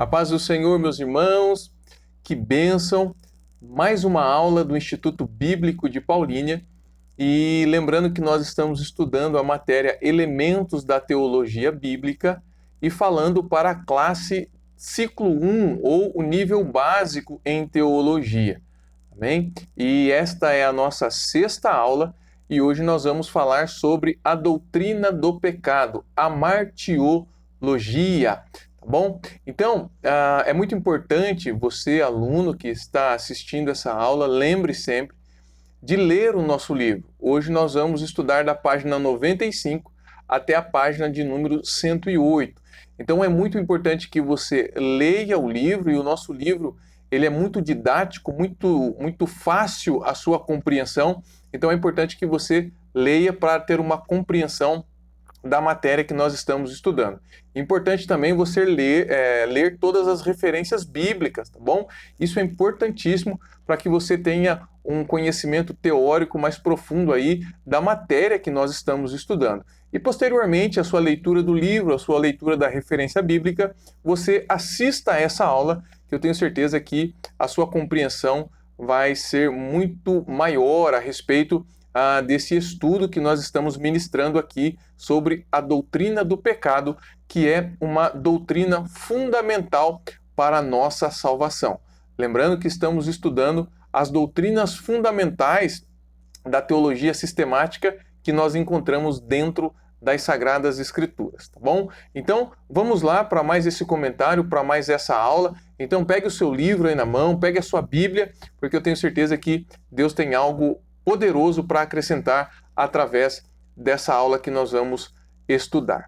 A paz do Senhor, meus irmãos, que bênção! Mais uma aula do Instituto Bíblico de Paulínia. E lembrando que nós estamos estudando a matéria Elementos da Teologia Bíblica e falando para a classe ciclo 1 ou o nível básico em teologia. Amém? E esta é a nossa sexta aula e hoje nós vamos falar sobre a doutrina do pecado, a martiologia. Tá bom? Então, é muito importante você, aluno que está assistindo essa aula, lembre sempre de ler o nosso livro. Hoje nós vamos estudar da página 95 até a página de número 108. Então é muito importante que você leia o livro, e o nosso livro ele é muito didático, muito fácil a sua compreensão. Então é importante que você leia para ter uma compreensão da matéria que nós estamos estudando. Importante também você ler todas as referências bíblicas, tá bom? Isso é importantíssimo para que você tenha um conhecimento teórico mais profundo aí da matéria que nós estamos estudando. E posteriormente, a sua leitura do livro, a sua leitura da referência bíblica, você assista a essa aula, que eu tenho certeza que a sua compreensão vai ser muito maior a respeito desse estudo que nós estamos ministrando aqui sobre a doutrina do pecado, que é uma doutrina fundamental para a nossa salvação. Lembrando que estamos estudando as doutrinas fundamentais da teologia sistemática que nós encontramos dentro das Sagradas Escrituras, tá bom? Então, vamos lá para mais esse comentário, para mais essa aula. Então, pegue o seu livro aí na mão, pegue a sua Bíblia, porque eu tenho certeza que Deus tem algo poderoso para acrescentar através dessa aula que nós vamos estudar.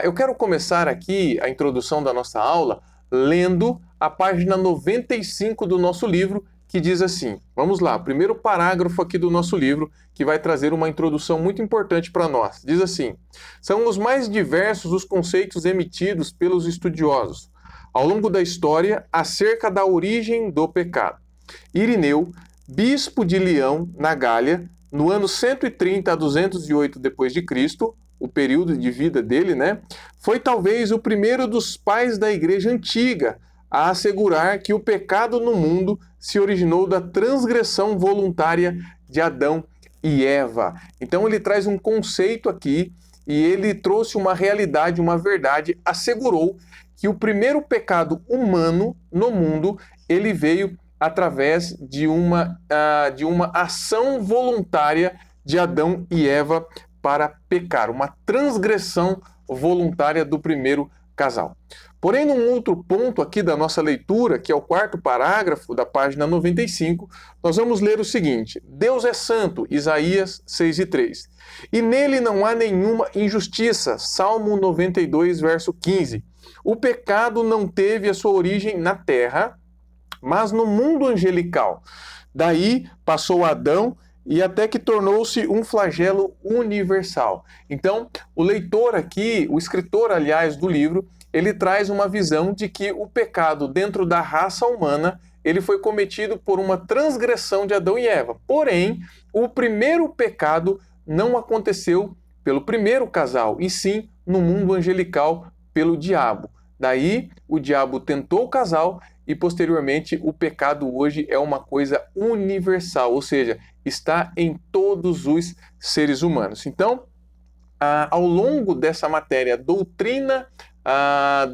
Eu quero começar aqui a introdução da nossa aula lendo a página 95 do nosso livro, que diz assim, vamos lá, primeiro parágrafo aqui do nosso livro, que vai trazer uma introdução muito importante para nós. Diz assim, são os mais diversos os conceitos emitidos pelos estudiosos ao longo da história acerca da origem do pecado. Irineu, bispo de Leão, na Gália, no ano 130 a 208 d.C., o período de vida dele, foi talvez o primeiro dos pais da Igreja Antiga a assegurar que o pecado no mundo se originou da transgressão voluntária de Adão e Eva. Então ele traz um conceito aqui e ele trouxe uma realidade, uma verdade, assegurou que o primeiro pecado humano no mundo, ele veio através de uma ação voluntária de Adão e Eva para pecar, uma transgressão voluntária do primeiro casal. Porém, num outro ponto aqui da nossa leitura, que é o quarto parágrafo da página 95, nós vamos ler o seguinte, Deus é santo, Isaías 6:3, e nele não há nenhuma injustiça, Salmo 92, verso 15. O pecado não teve a sua origem na terra, mas no mundo angelical. Daí passou Adão e até que tornou-se um flagelo universal. Então, o leitor aqui, o escritor, aliás, do livro, ele traz uma visão de que o pecado dentro da raça humana, ele foi cometido por uma transgressão de Adão e Eva. Porém, o primeiro pecado não aconteceu pelo primeiro casal, e sim no mundo angelical pelo diabo. Daí, o diabo tentou o casal e, posteriormente, o pecado hoje é uma coisa universal, ou seja, está em todos os seres humanos. Então, ao longo dessa matéria, doutrina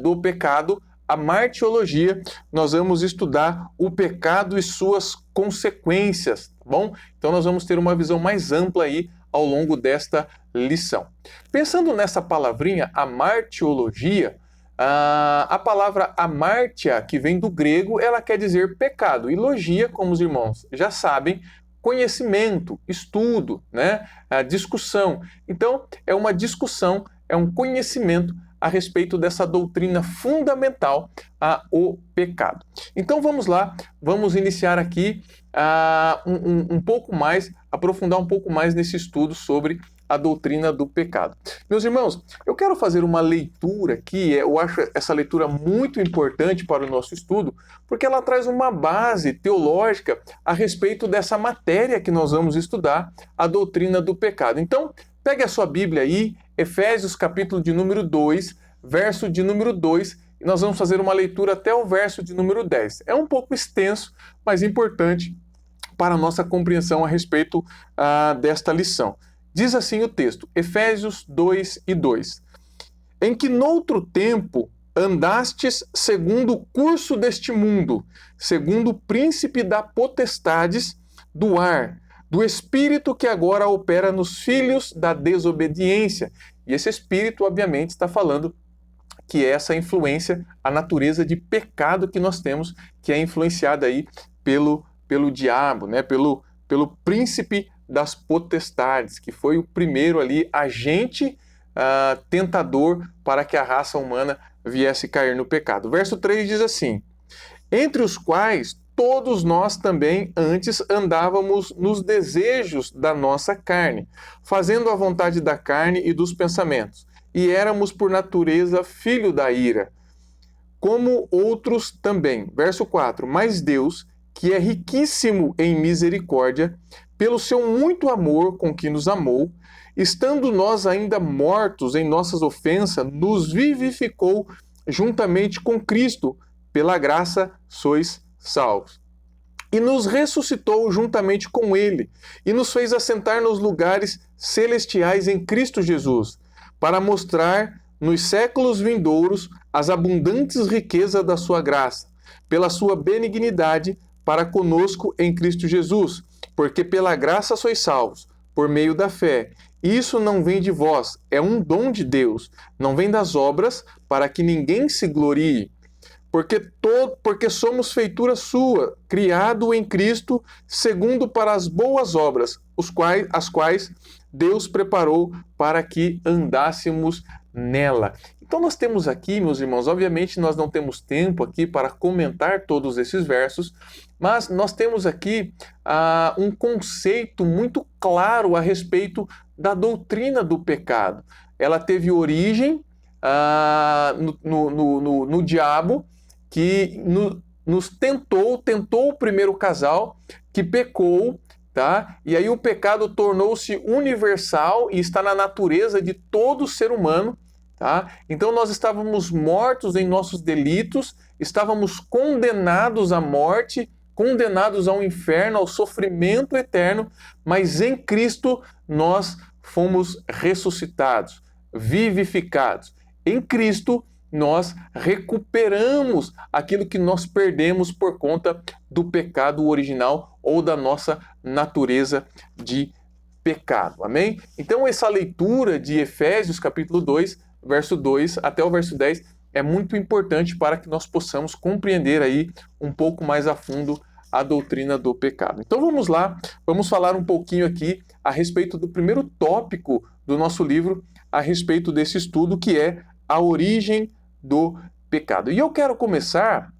do pecado, a martiologia, nós vamos estudar o pecado e suas consequências, tá bom? Então, nós vamos ter uma visão mais ampla aí ao longo desta lição. Pensando nessa palavrinha, a martiologia, a palavra amártia, que vem do grego, ela quer dizer pecado. E logia, como os irmãos já sabem, conhecimento, estudo, a discussão. Então, é uma discussão, é um conhecimento a respeito dessa doutrina fundamental, o pecado. Então, vamos lá, vamos iniciar aqui um pouco mais, aprofundar um pouco mais nesse estudo sobre a doutrina do pecado. Meus irmãos, eu quero fazer uma leitura aqui, eu acho essa leitura muito importante para o nosso estudo, porque ela traz uma base teológica a respeito dessa matéria que nós vamos estudar, a doutrina do pecado. Então, pegue a sua Bíblia aí, Efésios capítulo de número 2, verso de número 2, e nós vamos fazer uma leitura até o verso de número 10. É um pouco extenso, mas importante para a nossa compreensão a respeito desta lição. Diz assim o texto, Efésios 2:2. Em que noutro tempo andastes segundo o curso deste mundo, segundo o príncipe da potestades do ar, do espírito que agora opera nos filhos da desobediência. E esse espírito, obviamente, está falando que é essa influência, a natureza de pecado que nós temos, que é influenciada aí pelo diabo, né? pelo príncipe das potestades, que foi o primeiro ali agente tentador para que a raça humana viesse cair no pecado. Verso 3 diz assim, entre os quais todos nós também antes andávamos nos desejos da nossa carne, fazendo a vontade da carne e dos pensamentos, e éramos por natureza filho da ira, como outros também. Verso 4, mas Deus, que é riquíssimo em misericórdia, pelo seu muito amor com que nos amou, estando nós ainda mortos em nossas ofensas, nos vivificou juntamente com Cristo, pela graça sois salvos. E nos ressuscitou juntamente com Ele, e nos fez assentar nos lugares celestiais em Cristo Jesus, para mostrar nos séculos vindouros as abundantes riquezas da sua graça, pela sua benignidade para conosco em Cristo Jesus, porque pela graça sois salvos, por meio da fé. Isso não vem de vós, é um dom de Deus, não vem das obras, para que ninguém se glorie. Porque somos feitura sua, criado em Cristo, segundo para as boas obras, as quais Deus preparou para que andássemos nela. Então nós temos aqui, meus irmãos, obviamente nós não temos tempo aqui para comentar todos esses versos, mas nós temos aqui um conceito muito claro a respeito da doutrina do pecado. Ela teve origem no diabo, que nos tentou o primeiro casal, que pecou, tá? E aí o pecado tornou-se universal e está na natureza de todo ser humano, tá? Então nós estávamos mortos em nossos delitos, estávamos condenados à morte, condenados ao inferno, ao sofrimento eterno, mas em Cristo nós fomos ressuscitados, vivificados. Em Cristo nós recuperamos aquilo que nós perdemos por conta do pecado original ou da nossa natureza de pecado. Amém? Então essa leitura de Efésios capítulo 2, verso 2 até o verso 10 é muito importante para que nós possamos compreender aí um pouco mais a fundo a doutrina do pecado. Então vamos lá, vamos falar um pouquinho aqui a respeito do primeiro tópico do nosso livro, a respeito desse estudo, que é a origem do pecado. E eu quero começar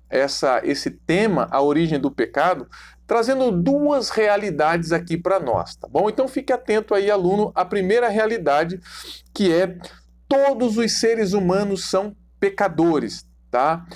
esse tema, a origem do pecado, trazendo duas realidades aqui para nós, tá bom? Então fique atento aí, aluno, a primeira realidade, que é todos os seres humanos são pecadores, tá?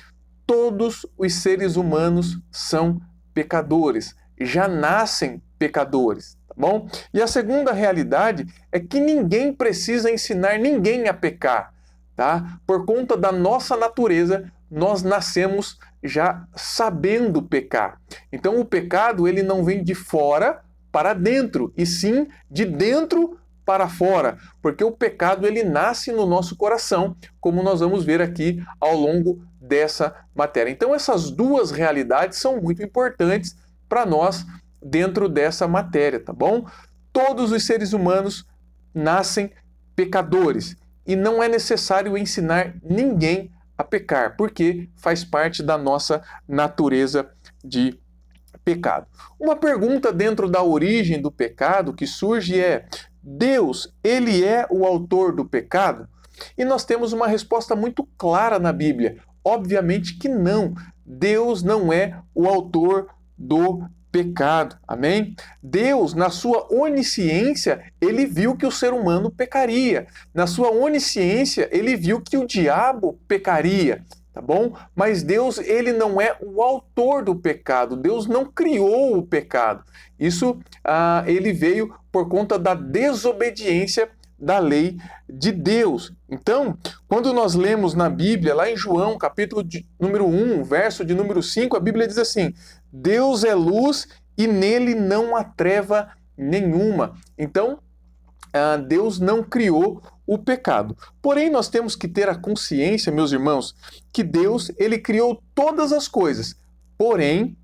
Todos os seres humanos são pecadores, já nascem pecadores, tá bom? E a segunda realidade é que ninguém precisa ensinar ninguém a pecar, tá? Por conta da nossa natureza, nós nascemos já sabendo pecar. Então o pecado, ele não vem de fora para dentro, e sim de dentro para fora, porque o pecado, ele nasce no nosso coração, como nós vamos ver aqui ao longo dessa matéria. Então essas duas realidades são muito importantes para nós dentro dessa matéria, tá bom? Todos os seres humanos nascem pecadores e não é necessário ensinar ninguém a pecar, porque faz parte da nossa natureza de pecado. Uma pergunta dentro da origem do pecado que surge é: Deus, ele é o autor do pecado? E nós temos uma resposta muito clara na Bíblia. Obviamente que não. Deus não é o autor do pecado. Amém? Deus, na sua onisciência, ele viu que o ser humano pecaria. Na sua onisciência, ele viu que o diabo pecaria. Tá bom? Mas Deus, ele não é o autor do pecado. Deus não criou o pecado. Isso ele veio por conta da desobediência da lei de Deus. Então, quando nós lemos na Bíblia, lá em João, capítulo número 1, verso de número 5, a Bíblia diz assim: Deus é luz e nele não há treva nenhuma. Então, Deus não criou o pecado. Porém, nós temos que ter a consciência, meus irmãos, que Deus, ele criou todas as coisas. Porém,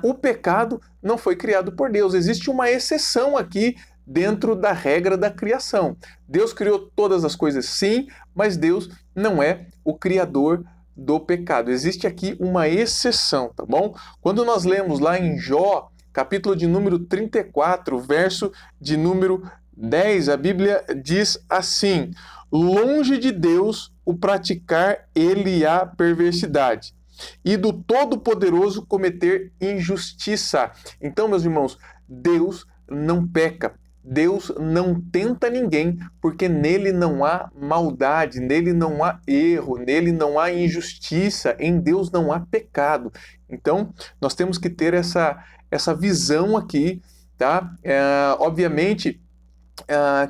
o pecado não foi criado por Deus. Existe uma exceção aqui dentro da regra da criação. Deus criou todas as coisas, sim, mas Deus não é o criador do pecado. Existe aqui uma exceção, tá bom? Quando nós lemos lá em Jó, capítulo de número 34, verso de número 10, a Bíblia diz assim: longe de Deus o praticar ele a perversidade, e do Todo-Poderoso cometer injustiça. Então, meus irmãos, Deus não peca, Deus não tenta ninguém, porque nele não há maldade, nele não há erro, nele não há injustiça, em Deus não há pecado. Então, nós temos que ter essa visão aqui, tá? Obviamente,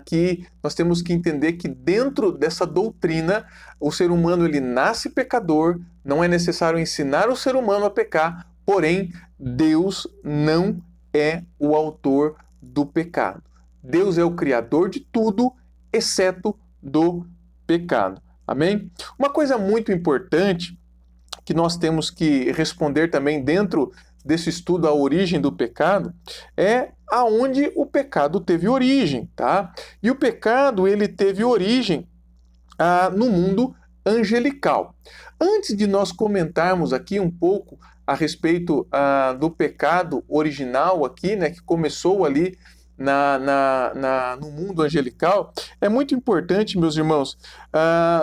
que nós temos que entender que dentro dessa doutrina o ser humano ele nasce pecador, não é necessário ensinar o ser humano a pecar, porém Deus não é o autor do pecado. Deus é o criador de tudo, exceto do pecado. Amém? Uma coisa muito importante que nós temos que responder também dentro desse estudo a origem do pecado é aonde o pecado teve origem, tá? E o pecado ele teve origem no mundo angelical. Antes de nós comentarmos aqui um pouco a respeito do pecado original aqui, né, que começou ali no mundo angelical, é muito importante, meus irmãos,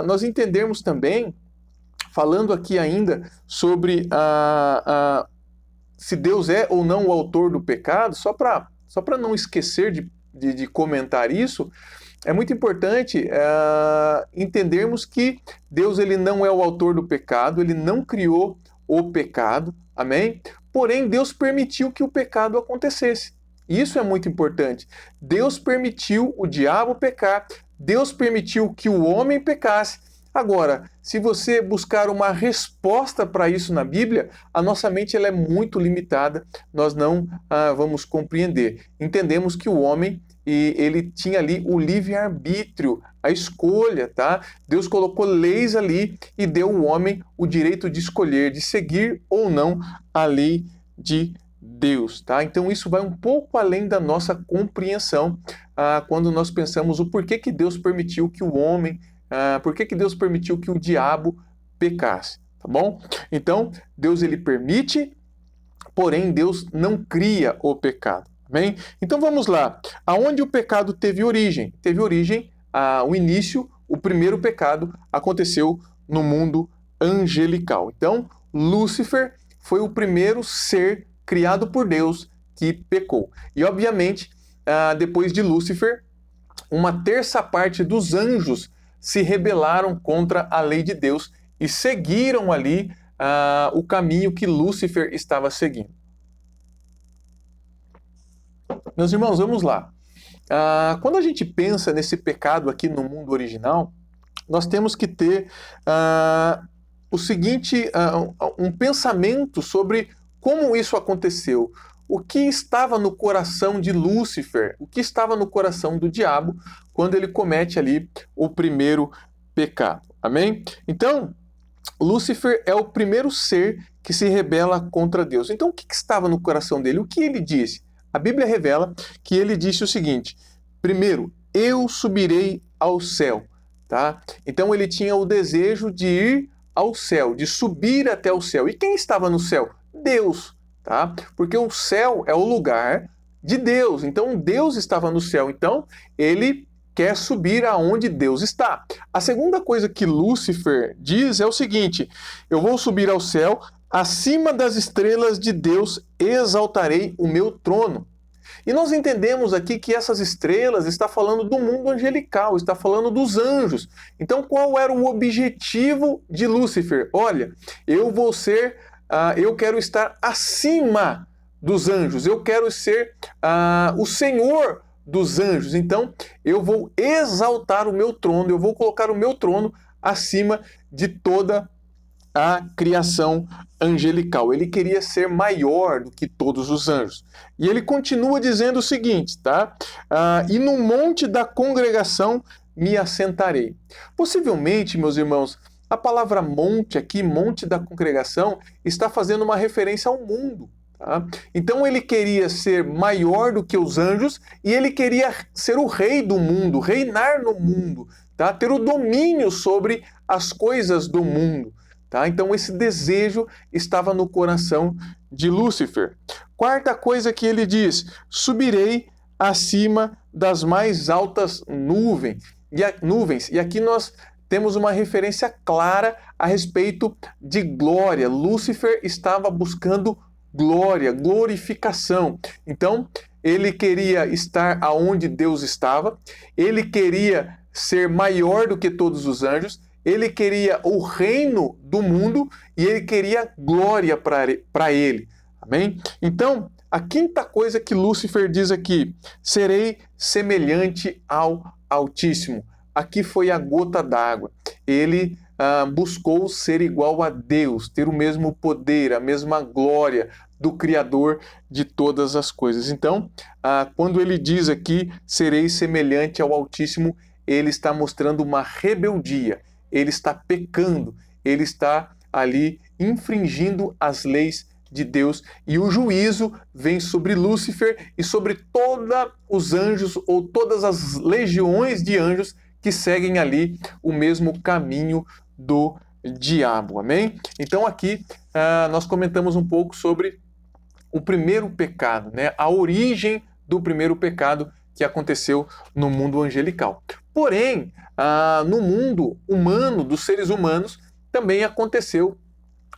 nós entendermos também, falando aqui ainda sobre se Deus é ou não o autor do pecado, só para não esquecer de comentar isso, é muito importante entendermos que Deus ele não é o autor do pecado, ele não criou o pecado, amém? Porém, Deus permitiu que o pecado acontecesse. Isso é muito importante. Deus permitiu o diabo pecar, Deus permitiu que o homem pecasse. Agora, se você buscar uma resposta para isso na Bíblia, a nossa mente ela é muito limitada, nós não vamos compreender. Entendemos que o homem ele tinha ali o livre-arbítrio, a escolha, tá? Deus colocou leis ali e deu ao homem o direito de escolher, de seguir ou não a lei de Deus, tá? Então isso vai um pouco além da nossa compreensão quando nós pensamos o porquê que Deus permitiu que o homem por que Deus permitiu que o diabo pecasse, tá bom? Então, Deus ele permite, porém Deus não cria o pecado, amém? Então vamos lá, aonde o pecado teve origem? Teve origem, o início, o primeiro pecado aconteceu no mundo angelical. Então, Lúcifer foi o primeiro ser criado por Deus que pecou. E obviamente, depois de Lúcifer, uma terça parte dos anjos se rebelaram contra a lei de Deus e seguiram ali o caminho que Lúcifer estava seguindo. Meus irmãos, vamos lá. Quando a gente pensa nesse pecado aqui no mundo original, nós temos que ter o seguinte, um pensamento sobre como isso aconteceu. O que estava no coração de Lúcifer, o que estava no coração do diabo quando ele comete ali o primeiro pecado. Amém? Então, Lúcifer é o primeiro ser que se rebela contra Deus. Então, o que estava no coração dele? O que ele disse? A Bíblia revela que ele disse o seguinte: primeiro, eu subirei ao céu. Tá? Então, ele tinha o desejo de ir ao céu, de subir até o céu. E quem estava no céu? Deus. Tá? Porque o céu é o lugar de Deus. Então, Deus estava no céu. Então, ele quer subir aonde Deus está. A segunda coisa que Lúcifer diz é o seguinte: eu vou subir ao céu, acima das estrelas de Deus exaltarei o meu trono. E nós entendemos aqui que essas estrelas está falando do mundo angelical, está falando dos anjos. Então, qual era o objetivo de Lúcifer? Olha, eu quero estar acima dos anjos, eu quero ser o Senhor dos anjos. Então, eu vou exaltar o meu trono, eu vou colocar o meu trono acima de toda a criação angelical. Ele queria ser maior do que todos os anjos. E ele continua dizendo o seguinte, tá? E no monte da congregação me assentarei. Possivelmente, meus irmãos, a palavra monte aqui, monte da congregação, está fazendo uma referência ao mundo. Tá? Então ele queria ser maior do que os anjos e ele queria ser o rei do mundo, reinar no mundo, tá? Ter o domínio sobre as coisas do mundo. Tá? Então esse desejo estava no coração de Lúcifer. Quarta coisa que ele diz: subirei acima das mais altas nuvens. E aqui nós temos uma referência clara a respeito de glória. Lúcifer estava buscando glória, glorificação. Então, ele queria estar aonde Deus estava, ele queria ser maior do que todos os anjos, ele queria o reino do mundo e ele queria glória para ele. Amém? Então, a quinta coisa que Lúcifer diz aqui: serei semelhante ao Altíssimo. Aqui foi a gota d'água. Ele buscou ser igual a Deus, ter o mesmo poder, a mesma glória do Criador de todas as coisas. Então, quando ele diz aqui, serei semelhante ao Altíssimo, ele está mostrando uma rebeldia, ele está pecando, ele está ali infringindo as leis de Deus, e o juízo vem sobre Lúcifer e sobre todos os anjos ou todas as legiões de anjos que seguem ali o mesmo caminho do diabo, amém? Então aqui nós comentamos um pouco sobre o primeiro pecado, né? A origem do primeiro pecado que aconteceu no mundo angelical. Porém, no mundo humano, dos seres humanos, também aconteceu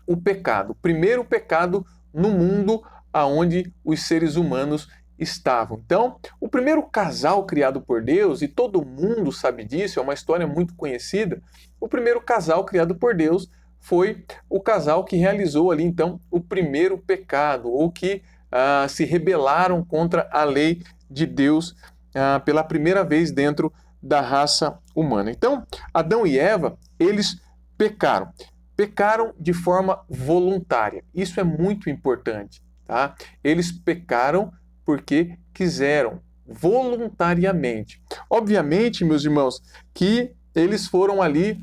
o pecado. O primeiro pecado no mundo onde os seres humanos estavam. Então, o primeiro casal criado por Deus, e todo mundo sabe disso, é uma história muito conhecida, o primeiro casal criado por Deus foi o casal que realizou ali, então, o primeiro pecado, ou que se rebelaram contra a lei de Deus pela primeira vez dentro da raça humana. Então, Adão e Eva, eles pecaram. Pecaram de forma voluntária. Isso é muito importante, tá? Eles pecaram porque quiseram, voluntariamente. Obviamente, meus irmãos, que eles foram ali,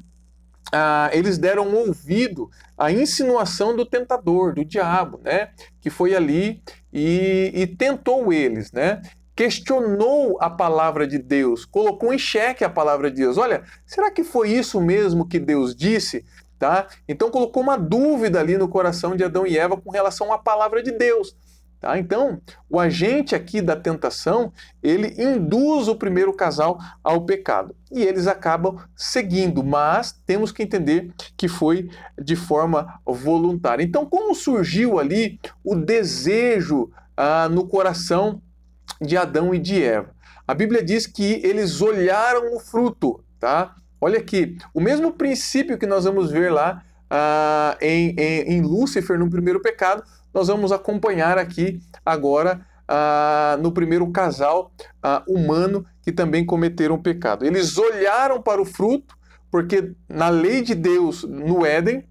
eles deram ouvido à insinuação do tentador, do diabo, né? Que foi ali e tentou eles, né? Questionou a palavra de Deus, colocou em xeque a palavra de Deus. Olha, será que foi isso mesmo que Deus disse? Tá? Então colocou uma dúvida ali no coração de Adão e Eva com relação à palavra de Deus. Tá? Então, o agente aqui da tentação, ele induz o primeiro casal ao pecado. E eles acabam seguindo, mas temos que entender que foi de forma voluntária. Então, como surgiu ali o desejo no coração de Adão e de Eva? A Bíblia diz que eles olharam o fruto, tá? Olha aqui, o mesmo princípio que nós vamos ver lá em Lúcifer, no primeiro pecado, nós vamos acompanhar aqui agora no primeiro casal humano que também cometeram pecado. Eles olharam para o fruto, porque na lei de Deus, no Éden,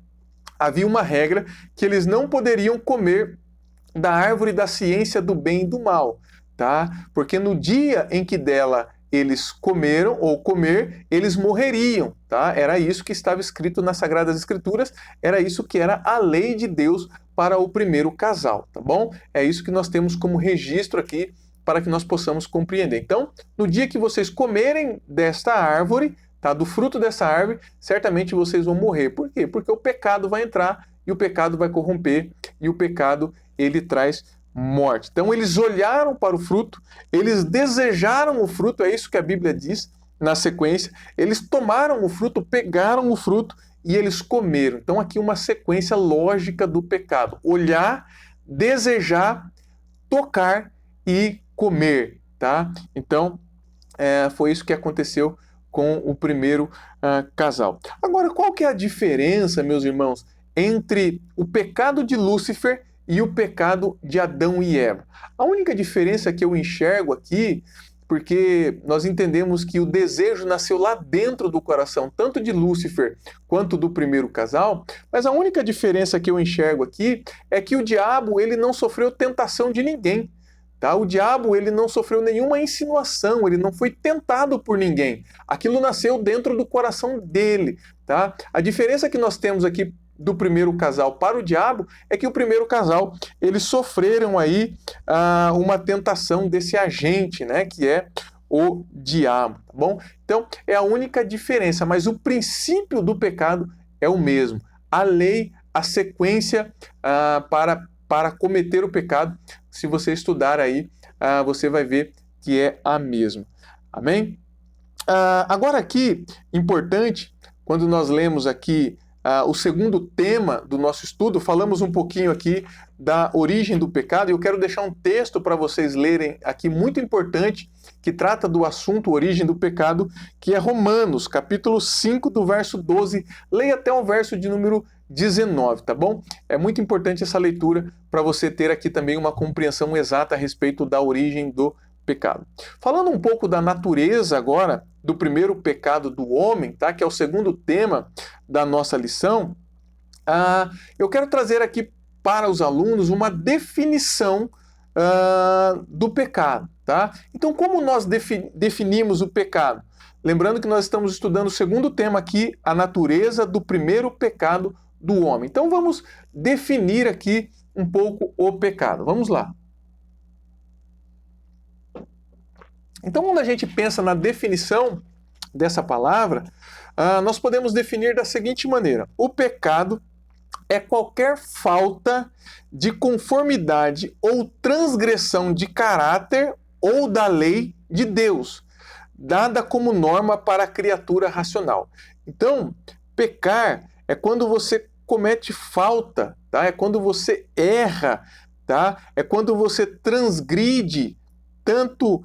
havia uma regra que eles não poderiam comer da árvore da ciência do bem e do mal, tá? Porque no dia em que dela eles comeram ou comer, eles morreriam, tá? Era isso que estava escrito nas Sagradas Escrituras, era isso que era a lei de Deus para o primeiro casal, tá bom? É isso que nós temos como registro aqui para que nós possamos compreender. Então, no dia que vocês comerem desta árvore, tá? Do fruto dessa árvore, certamente vocês vão morrer. Por quê? Porque o pecado vai entrar e o pecado vai corromper e o pecado ele traz morte. Então eles olharam para o fruto, eles desejaram o fruto, é isso que a Bíblia diz na sequência. Eles tomaram o fruto, pegaram o fruto e eles comeram. Então aqui uma sequência lógica do pecado: olhar, desejar, tocar e comer, tá? Então foi isso que aconteceu com o primeiro casal. Agora, qual que é a diferença, meus irmãos, entre o pecado de Lúcifer e o pecado de Adão e Eva? A única diferença que eu enxergo aqui, porque nós entendemos que o desejo nasceu lá dentro do coração, tanto de Lúcifer quanto do primeiro casal, mas a única diferença que eu enxergo aqui é que o diabo ele não sofreu tentação de ninguém. Tá? O diabo ele não sofreu nenhuma insinuação, ele não foi tentado por ninguém. Aquilo nasceu dentro do coração dele. Tá? A diferença que nós temos aqui do primeiro casal para o diabo é que o primeiro casal eles sofreram aí uma tentação desse agente, né, que é o diabo, tá bom? Então é a única diferença, mas o princípio do pecado é o mesmo. A lei, a sequência para cometer o pecado, se você estudar aí, você vai ver que é a mesma. Amém? Agora aqui, importante, quando nós lemos aqui o segundo tema do nosso estudo, falamos um pouquinho aqui da origem do pecado, e eu quero deixar um texto para vocês lerem aqui, muito importante, que trata do assunto origem do pecado, que é Romanos, capítulo 5, do verso 12, leia até o verso de número 19, tá bom? É muito importante essa leitura para você ter aqui também uma compreensão exata a respeito da origem do pecado. Falando um pouco da natureza agora, do primeiro pecado do homem, tá? Que é o segundo tema da nossa lição, eu quero trazer aqui para os alunos uma definição do pecado, tá? Então, como nós definimos o pecado? Lembrando que nós estamos estudando o segundo tema aqui, a natureza do primeiro pecado do homem. Então, vamos definir aqui um pouco o pecado. Vamos lá. Então, quando a gente pensa na definição dessa palavra, nós podemos definir da seguinte maneira: o pecado é qualquer falta de conformidade ou transgressão de caráter ou da lei de Deus, dada como norma para a criatura racional. Então, pecar é quando você comete falta, tá? É quando você erra, tá? É quando você transgride tanto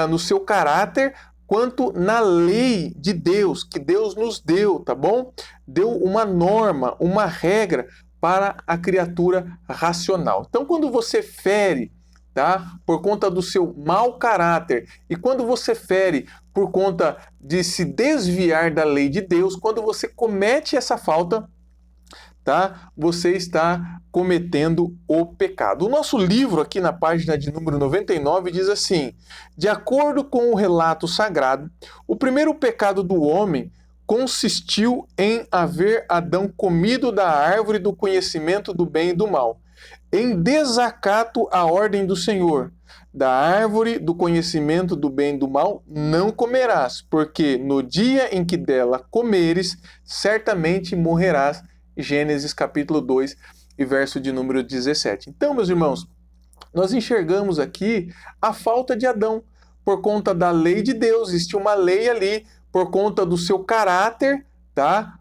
no seu caráter quanto na lei de Deus, que Deus nos deu, tá bom? Deu uma norma, uma regra para a criatura racional. Então, quando você fere, tá? Por conta do seu mau caráter, e quando você fere por conta de se desviar da lei de Deus, quando você comete essa falta, tá? Você está cometendo o pecado. O nosso livro aqui na página de número 99 diz assim: de acordo com o relato sagrado, o primeiro pecado do homem consistiu em haver Adão comido da árvore do conhecimento do bem e do mal, em desacato à ordem do Senhor. Da árvore do conhecimento do bem e do mal não comerás, porque no dia em que dela comeres, certamente morrerás. Gênesis capítulo 2 e verso de número 17. Então, meus irmãos, nós enxergamos aqui a falta de Adão por conta da lei de Deus. Existe uma lei ali por conta do seu caráter, tá?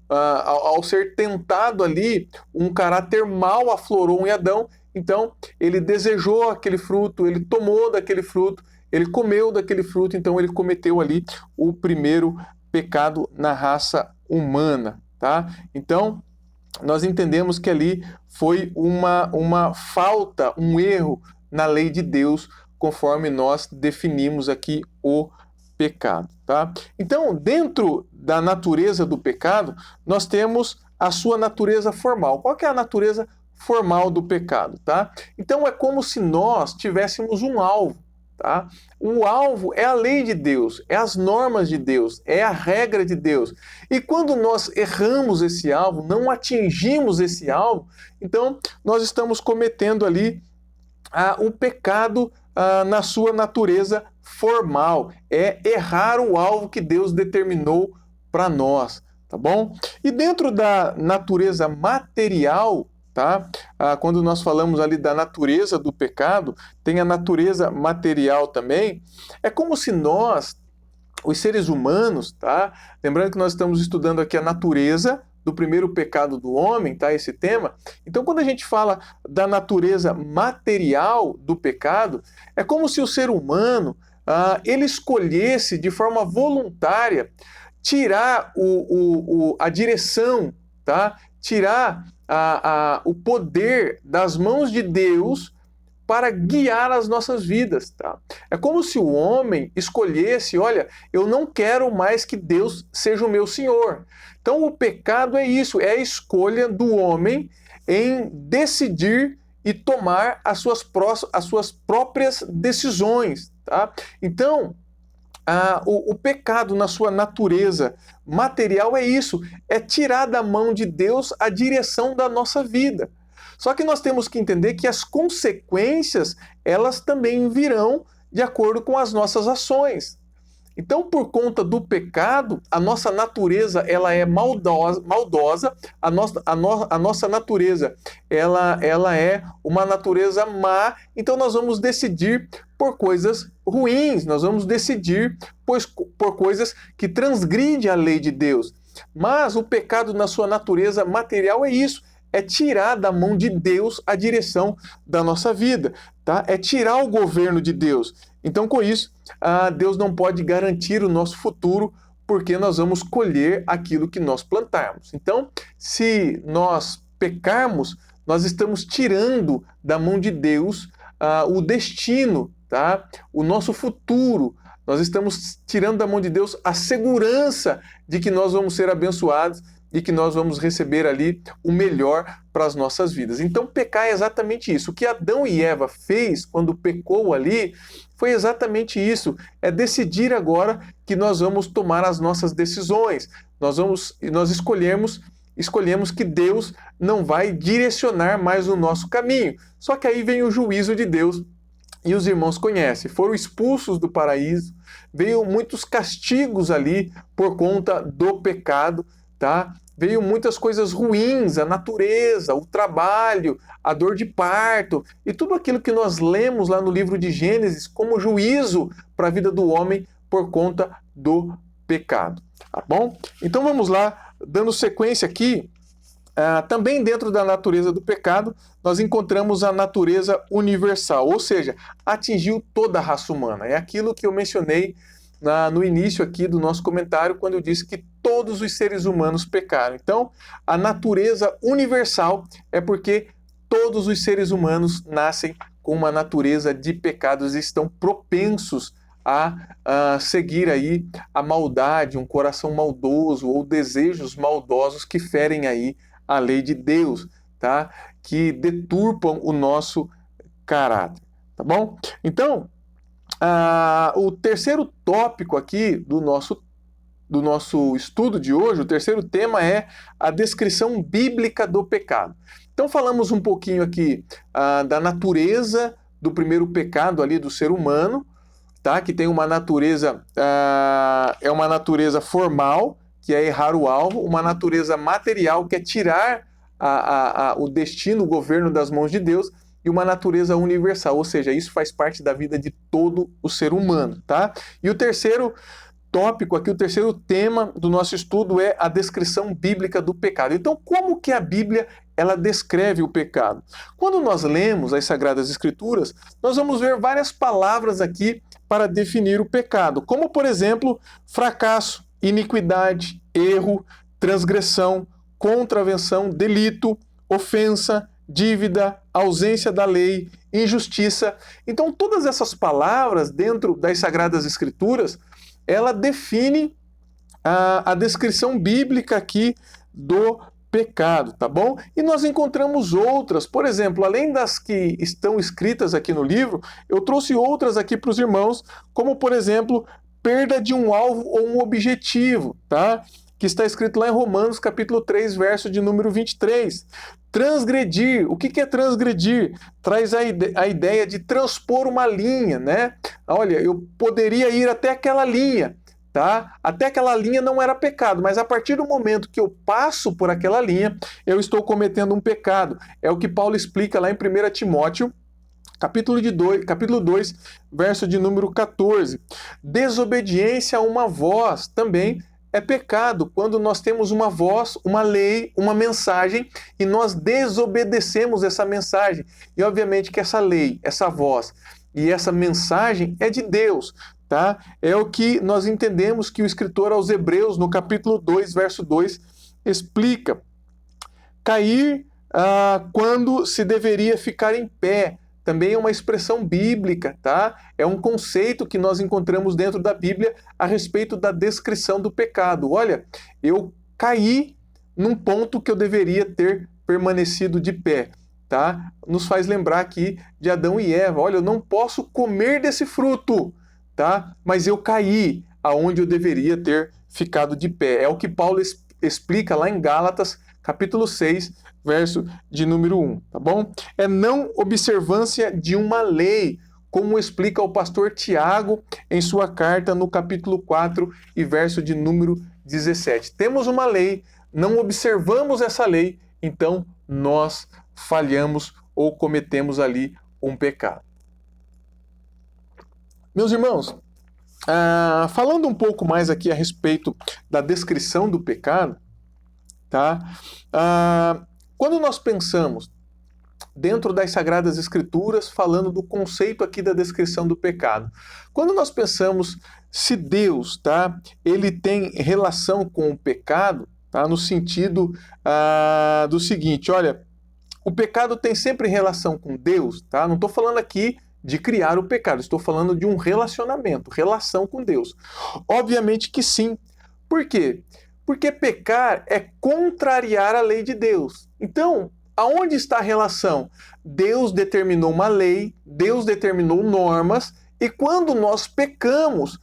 Ao ser tentado ali, um caráter mau aflorou em Adão. Então, ele desejou aquele fruto, ele tomou daquele fruto, ele comeu daquele fruto, então ele cometeu ali o primeiro pecado na raça humana. Tá? Então, nós entendemos que ali foi uma falta, um erro na lei de Deus, conforme nós definimos aqui o pecado. Tá? Então, dentro da natureza do pecado, nós temos a sua natureza formal. Qual que é a natureza formal do pecado? Tá? Então, é como se nós tivéssemos um alvo. Tá? O alvo é a lei de Deus, é as normas de Deus, é a regra de Deus. E quando nós erramos esse alvo, não atingimos esse alvo, então nós estamos cometendo ali o pecado na sua natureza formal. É errar o alvo que Deus determinou para nós, tá bom? E dentro da natureza material, tá? Quando nós falamos ali da natureza do pecado, tem a natureza material também. É como se nós, os seres humanos, tá? Lembrando que nós estamos estudando aqui a natureza do primeiro pecado do homem, tá? Esse tema. Então, quando a gente fala da natureza material do pecado, é como se o ser humano ele escolhesse de forma voluntária tirar a direção, tá? Tirar o poder das mãos de Deus para guiar as nossas vidas, tá? É como se o homem escolhesse, olha, eu não quero mais que Deus seja o meu Senhor. Então o pecado é isso, é a escolha do homem em decidir e tomar as suas próprias decisões, tá? Então, o pecado na sua natureza material é isso, é tirar da mão de Deus a direção da nossa vida. Só que nós temos que entender que as consequências, elas também virão de acordo com as nossas ações. Então, por conta do pecado, a nossa natureza ela é maldosa, a nossa natureza ela é uma natureza má, então nós vamos decidir por coisas ruins, nós vamos decidir por coisas que transgridem a lei de Deus. Mas o pecado na sua natureza material é isso, é tirar da mão de Deus a direção da nossa vida, tá? É tirar o governo de Deus. Então, com isso, Deus não pode garantir o nosso futuro, porque nós vamos colher aquilo que nós plantarmos. Então, se nós pecarmos, nós estamos tirando da mão de Deus o destino, tá? O nosso futuro. Nós estamos tirando da mão de Deus a segurança de que nós vamos ser abençoados e que nós vamos receber ali o melhor para as nossas vidas. Então, pecar é exatamente isso. O que Adão e Eva fez quando pecou ali foi exatamente isso. É decidir agora que nós vamos tomar as nossas decisões. Nós escolhemos que Deus não vai direcionar mais o nosso caminho. Só que aí vem o juízo de Deus. E os irmãos conhecem, foram expulsos do paraíso, veio muitos castigos ali por conta do pecado, tá? Veio muitas coisas ruins, a natureza, o trabalho, a dor de parto e tudo aquilo que nós lemos lá no livro de Gênesis como juízo para a vida do homem por conta do pecado, tá bom? Então vamos lá, dando sequência aqui. Também dentro da natureza do pecado, nós encontramos a natureza universal, ou seja, atingiu toda a raça humana. É aquilo que eu mencionei no início aqui do nosso comentário, quando eu disse que todos os seres humanos pecaram. Então, a natureza universal é porque todos os seres humanos nascem com uma natureza de pecados e estão propensos a seguir aí a maldade, um coração maldoso ou desejos maldosos que ferem aí a lei de Deus, tá? Que deturpam o nosso caráter, tá bom? Então, o terceiro tópico aqui do nosso estudo de hoje, o terceiro tema é a descrição bíblica do pecado. Então falamos um pouquinho aqui da natureza do primeiro pecado ali do ser humano, tá? Que tem uma natureza, é uma natureza formal, que é errar o alvo, uma natureza material, que é tirar o destino, o governo das mãos de Deus, e uma natureza universal, ou seja, isso faz parte da vida de todo o ser humano, tá? E o terceiro tópico aqui, o terceiro tema do nosso estudo é a descrição bíblica do pecado. Então, como que a Bíblia ela descreve o pecado? Quando nós lemos as Sagradas Escrituras, nós vamos ver várias palavras aqui para definir o pecado, como, por exemplo, fracasso, iniquidade, erro, transgressão, contravenção, delito, ofensa, dívida, ausência da lei, injustiça. Então, todas essas palavras dentro das Sagradas Escrituras, ela define a descrição bíblica aqui do pecado, tá bom? E nós encontramos outras, por exemplo, além das que estão escritas aqui no livro, eu trouxe outras aqui para os irmãos, como, por exemplo, perda de um alvo ou um objetivo, tá? Que está escrito lá em Romanos, capítulo 3, verso de número 23. Transgredir. O que é transgredir? Traz a ideia de transpor uma linha, né? Olha, eu poderia ir até aquela linha, tá? Até aquela linha não era pecado, mas a partir do momento que eu passo por aquela linha, eu estou cometendo um pecado. É o que Paulo explica lá em 1 Timóteo, capítulo 2, verso de número 14. Desobediência a uma voz também é pecado quando nós temos uma voz, uma lei, uma mensagem e nós desobedecemos essa mensagem. E obviamente que essa lei, essa voz e essa mensagem é de Deus, tá? É o que nós entendemos que o escritor aos Hebreus, no capítulo 2, verso 2, explica. Cair quando se deveria ficar em pé. também é uma expressão bíblica, tá? É um conceito que nós encontramos dentro da Bíblia a respeito da descrição do pecado. Olha, eu caí num ponto que eu deveria ter permanecido de pé, tá? Nos faz lembrar aqui de Adão e Eva. Olha, eu não posso comer desse fruto, tá? Mas eu caí aonde eu deveria ter ficado de pé. É o que Paulo explica lá em Gálatas, capítulo 6, verso de número 1, tá bom? É não observância de uma lei, como explica o pastor Tiago em sua carta no capítulo 4 e verso de número 17. Temos uma lei, não observamos essa lei, então nós falhamos ou cometemos ali um pecado. Meus irmãos, falando um pouco mais aqui a respeito da descrição do pecado, tá? Quando nós pensamos dentro das Sagradas Escrituras, falando do conceito aqui da descrição do pecado, quando nós pensamos se Deus, tá, ele tem relação com o pecado, tá, no sentido do seguinte, olha, o pecado tem sempre relação com Deus, tá? Não estou falando aqui de criar o pecado, estou falando de um relacionamento, relação com Deus. Obviamente que sim. Por quê? Porque pecar é contrariar a lei de Deus. Então, aonde está a relação? Deus determinou uma lei, Deus determinou normas, e quando nós pecamos,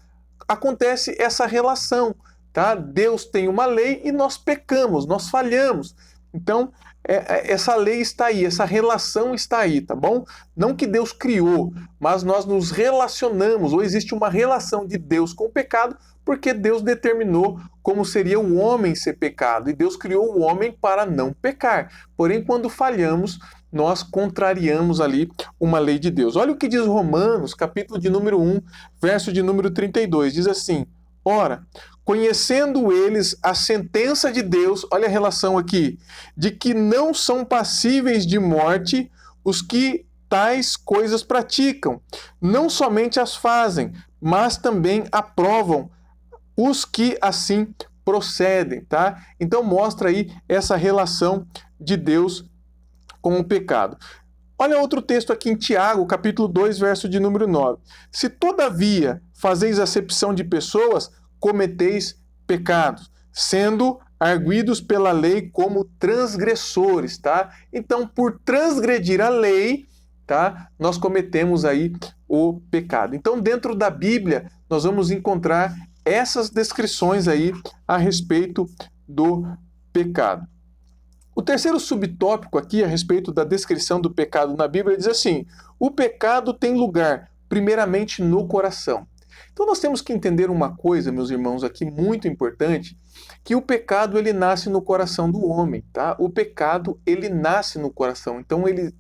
acontece essa relação, tá? Deus tem uma lei e nós pecamos, nós falhamos. Então, essa lei está aí, essa relação está aí, tá bom? Não que Deus criou, mas nós nos relacionamos, ou existe uma relação de Deus com o pecado, porque Deus determinou como seria o homem ser pecado, e Deus criou o homem para não pecar. Porém, quando falhamos, nós contrariamos ali uma lei de Deus. Olha o que diz Romanos, capítulo de número 1, verso de número 32, diz assim, ora, conhecendo eles a sentença de Deus, olha a relação aqui, de que não são passíveis de morte os que tais coisas praticam, não somente as fazem, mas também aprovam os que assim procedem, tá? Então mostra aí essa relação de Deus com o pecado. Olha outro texto aqui em Tiago, capítulo 2, verso de número 9. Se todavia fazeis acepção de pessoas, cometeis pecados, sendo arguidos pela lei como transgressores, tá? Então, por transgredir a lei, tá? Nós cometemos aí o pecado. Então, dentro da Bíblia, nós vamos encontrar essas descrições aí a respeito do pecado. O terceiro subtópico aqui a respeito da descrição do pecado na Bíblia diz assim: o pecado tem lugar primeiramente no coração. Então nós temos que entender uma coisa, meus irmãos, aqui muito importante, que o pecado ele nasce no coração do homem, tá? O pecado ele nasce no coração, então ele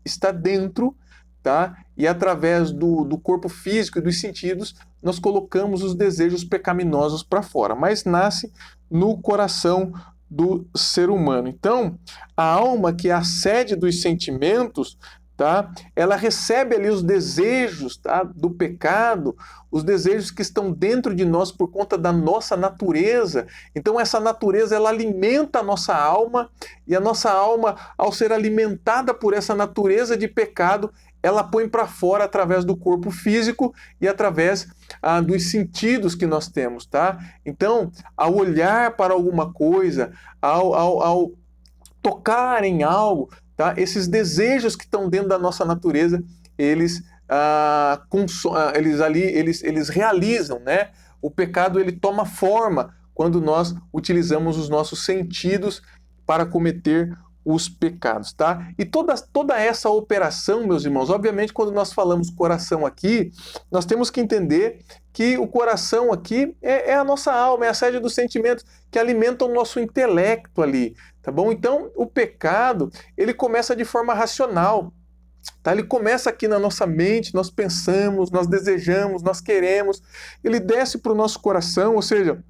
está dentro, tá? E através do corpo físico e dos sentidos nós colocamos os desejos pecaminosos para fora, mas nasce no coração do ser humano. Então, a alma, que é a sede dos sentimentos, tá? Ela recebe ali os desejos, tá? Do pecado, os desejos que estão dentro de nós por conta da nossa natureza. Então, essa natureza, ela alimenta a nossa alma, e a nossa alma, ao ser alimentada por essa natureza de pecado, ela põe para fora através do corpo físico e através dos sentidos que nós temos, tá? Então, ao olhar para alguma coisa, ao tocar em algo, tá? Esses desejos que estão dentro da nossa natureza, eles realizam, né? O pecado ele toma forma quando nós utilizamos os nossos sentidos para cometer os pecados, tá? E toda essa operação, meus irmãos, obviamente quando nós falamos coração aqui, nós temos que entender que o coração aqui é a nossa alma, é a sede dos sentimentos que alimentam o nosso intelecto ali, tá bom? Então, o pecado, ele começa de forma racional, tá? Ele começa aqui na nossa mente, nós pensamos, nós desejamos, nós queremos, ele desce para o nosso coração, ou seja,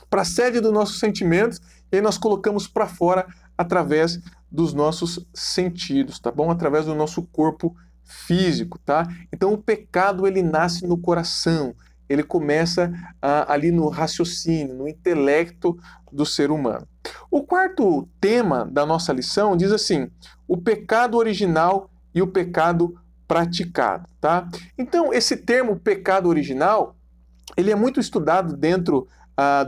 para a sede dos nossos sentimentos, e aí nós colocamos para fora através dos nossos sentidos, tá bom? Através do nosso corpo físico, tá? Então o pecado ele nasce no coração, ele começa ali no raciocínio, no intelecto do ser humano. O quarto tema da nossa lição diz assim: o pecado original e o pecado praticado, tá? Então, esse termo pecado original, ele é muito estudado dentro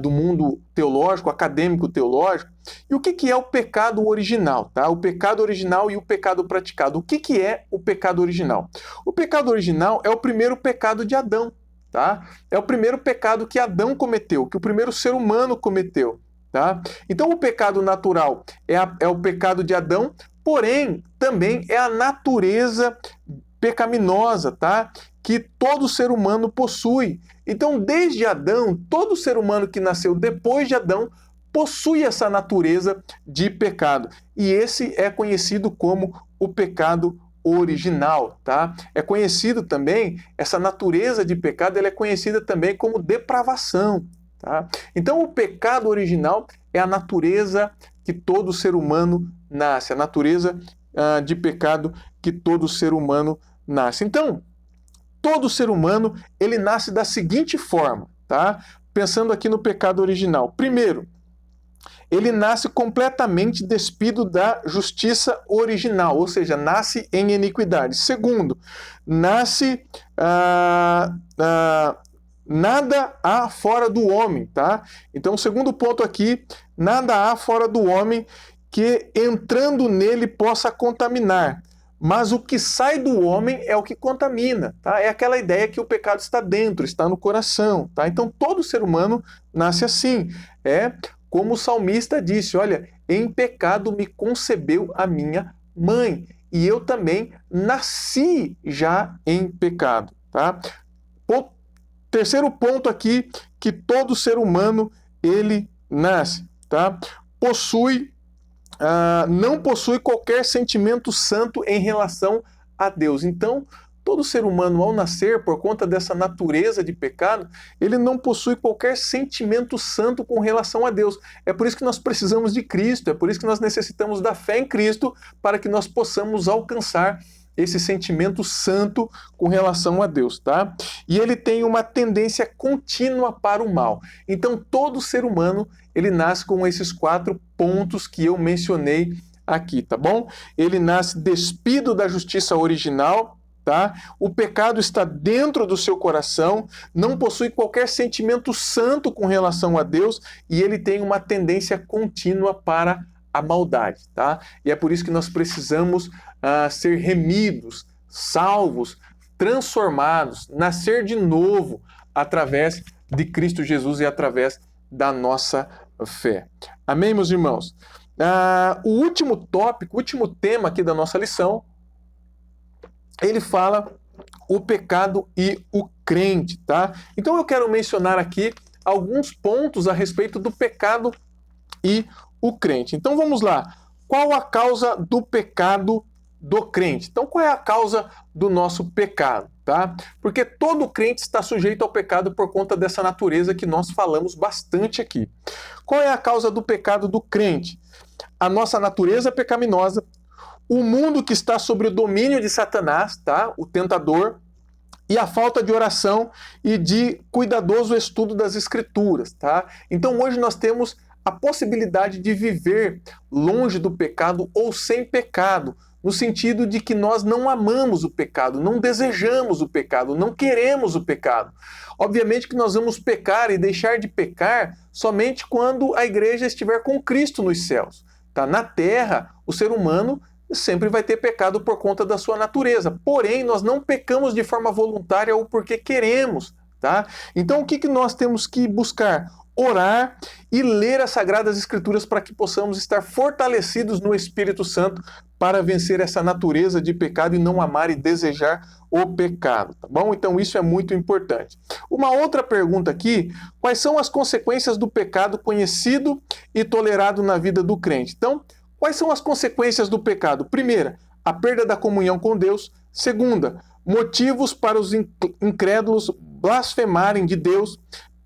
do mundo teológico, acadêmico teológico. E o que é o pecado original, tá? O pecado original e o pecado praticado. O que é o pecado original? O pecado original é o primeiro pecado de Adão, tá? É o primeiro pecado que Adão cometeu, que o primeiro ser humano cometeu, tá? Então, o pecado natural é o pecado de Adão, porém, também é a natureza pecaminosa, tá? Que todo ser humano possui. Então, desde Adão, todo ser humano que nasceu depois de Adão possui essa natureza de pecado. E esse é conhecido como o pecado original, tá? É conhecido também, essa natureza de pecado, ela é conhecida também como depravação, tá? Então, o pecado original é a natureza que todo ser humano nasce, a natureza de pecado que todo ser humano nasce. Então, todo ser humano, ele nasce da seguinte forma, tá? Pensando aqui no pecado original. Primeiro, ele nasce completamente despido da justiça original, ou seja, nasce em iniquidade. Segundo, nasce nada há fora do homem, tá? Então, segundo ponto aqui, nada há fora do homem que entrando nele possa contaminar. Mas o que sai do homem é o que contamina, tá? É aquela ideia que o pecado está dentro, está no coração, tá? Então todo ser humano nasce assim. É como o salmista disse, olha, em pecado me concebeu a minha mãe, e eu também nasci já em pecado, tá? O terceiro ponto aqui, que todo ser humano, ele nasce, tá? Não possui qualquer sentimento santo em relação a Deus. Então, todo ser humano, ao nascer, por conta dessa natureza de pecado, ele não possui qualquer sentimento santo com relação a Deus. É por isso que nós precisamos de Cristo, é por isso que nós necessitamos da fé em Cristo, para que nós possamos alcançar esse sentimento santo com relação a Deus, tá? E ele tem uma tendência contínua para o mal. Então, todo ser humano, ele nasce com esses 4 pontos que eu mencionei aqui, tá bom? Ele nasce despido da justiça original, tá? O pecado está dentro do seu coração, não possui qualquer sentimento santo com relação a Deus e ele tem uma tendência contínua para a maldade, tá? E é por isso que nós precisamos ser remidos, salvos, transformados, nascer de novo através de Cristo Jesus e através da nossa fé. Amém, meus irmãos? O último tópico, o último tema aqui da nossa lição, ele fala o pecado e o crente, tá? Então eu quero mencionar aqui alguns pontos a respeito do pecado e o crente. Então vamos lá. Qual a causa do pecado do crente? Então qual é a causa do nosso pecado, tá? Porque todo crente está sujeito ao pecado por conta dessa natureza que nós falamos bastante aqui. Qual é a causa do pecado do crente? A nossa natureza pecaminosa, o mundo que está sob o domínio de Satanás, tá? O tentador, e a falta de oração e de cuidadoso estudo das Escrituras, tá? Então hoje nós temos a possibilidade de viver longe do pecado ou sem pecado, no sentido de que nós não amamos o pecado, não desejamos o pecado, não queremos o pecado. Obviamente que nós vamos pecar e deixar de pecar somente quando a igreja estiver com Cristo nos céus. Tá? Na terra, o ser humano sempre vai ter pecado por conta da sua natureza. Porém, nós não pecamos de forma voluntária ou porque queremos. Tá? Então, o que nós temos que buscar? Orar e ler as Sagradas Escrituras para que possamos estar fortalecidos no Espírito Santo para vencer essa natureza de pecado e não amar e desejar o pecado, tá bom? Então isso é muito importante. Uma outra pergunta aqui, quais são as consequências do pecado conhecido e tolerado na vida do crente? Então, quais são as consequências do pecado? Primeira, a perda da comunhão com Deus. Segunda, motivos para os incrédulos blasfemarem de Deus.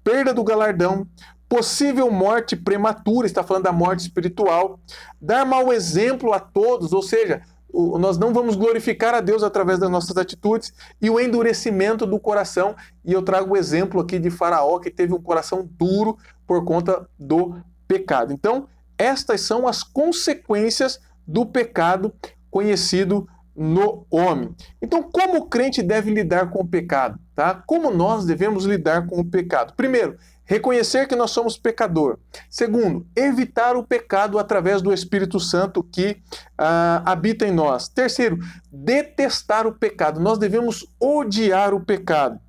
Perda do galardão, possível morte prematura, está falando da morte espiritual, dar mau exemplo a todos, ou seja, nós não vamos glorificar a Deus através das nossas atitudes, e o endurecimento do coração, e eu trago o exemplo aqui de Faraó, que teve um coração duro por conta do pecado. Então, estas são as consequências do pecado conhecido no homem. Então, como o crente deve lidar com o pecado? Tá? Como nós devemos lidar com o pecado? Primeiro, reconhecer que nós somos pecador. Segundo, evitar o pecado através do Espírito Santo que habita em nós. Terceiro, detestar o pecado. Nós devemos odiar o pecado.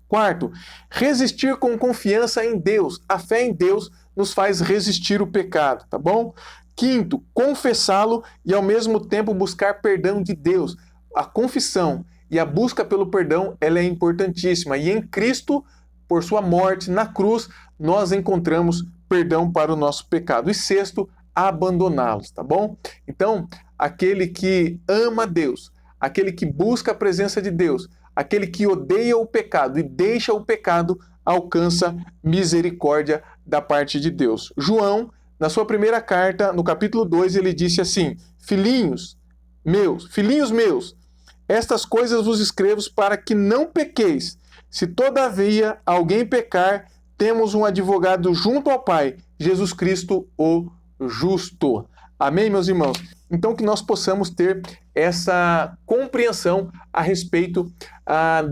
Quarto, resistir com confiança em Deus. A fé em Deus nos faz resistir o pecado, tá bom? Quinto, confessá-lo e ao mesmo tempo buscar perdão de Deus. A confissão e a busca pelo perdão, ela é importantíssima. E em Cristo, por sua morte na cruz, nós encontramos perdão para o nosso pecado. E sexto, abandoná-los, tá bom? Então, aquele que ama Deus, aquele que busca a presença de Deus, aquele que odeia o pecado e deixa o pecado, alcança misericórdia da parte de Deus. João, na sua primeira carta, no capítulo 2, ele disse assim: filhinhos meus, estas coisas vos escrevo para que não pequeis. Se todavia alguém pecar, temos um advogado junto ao Pai, Jesus Cristo o justo. Amém, meus irmãos? Então, que nós possamos ter essa compreensão a respeito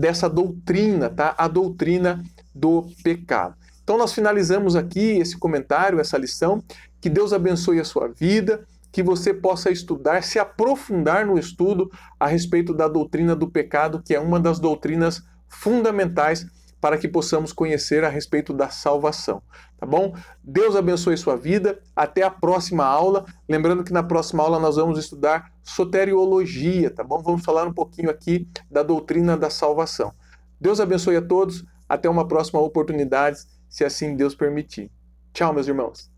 dessa doutrina, tá? A doutrina do pecado. Então, nós finalizamos aqui esse comentário, essa lição. Que Deus abençoe a sua vida, que você possa estudar, se aprofundar no estudo a respeito da doutrina do pecado, que é uma das doutrinas fundamentais para que possamos conhecer a respeito da salvação, tá bom? Deus abençoe sua vida, até a próxima aula. Lembrando que na próxima aula nós vamos estudar soteriologia, tá bom? Vamos falar um pouquinho aqui da doutrina da salvação. Deus abençoe a todos, até uma próxima oportunidade, se assim Deus permitir. Tchau, meus irmãos.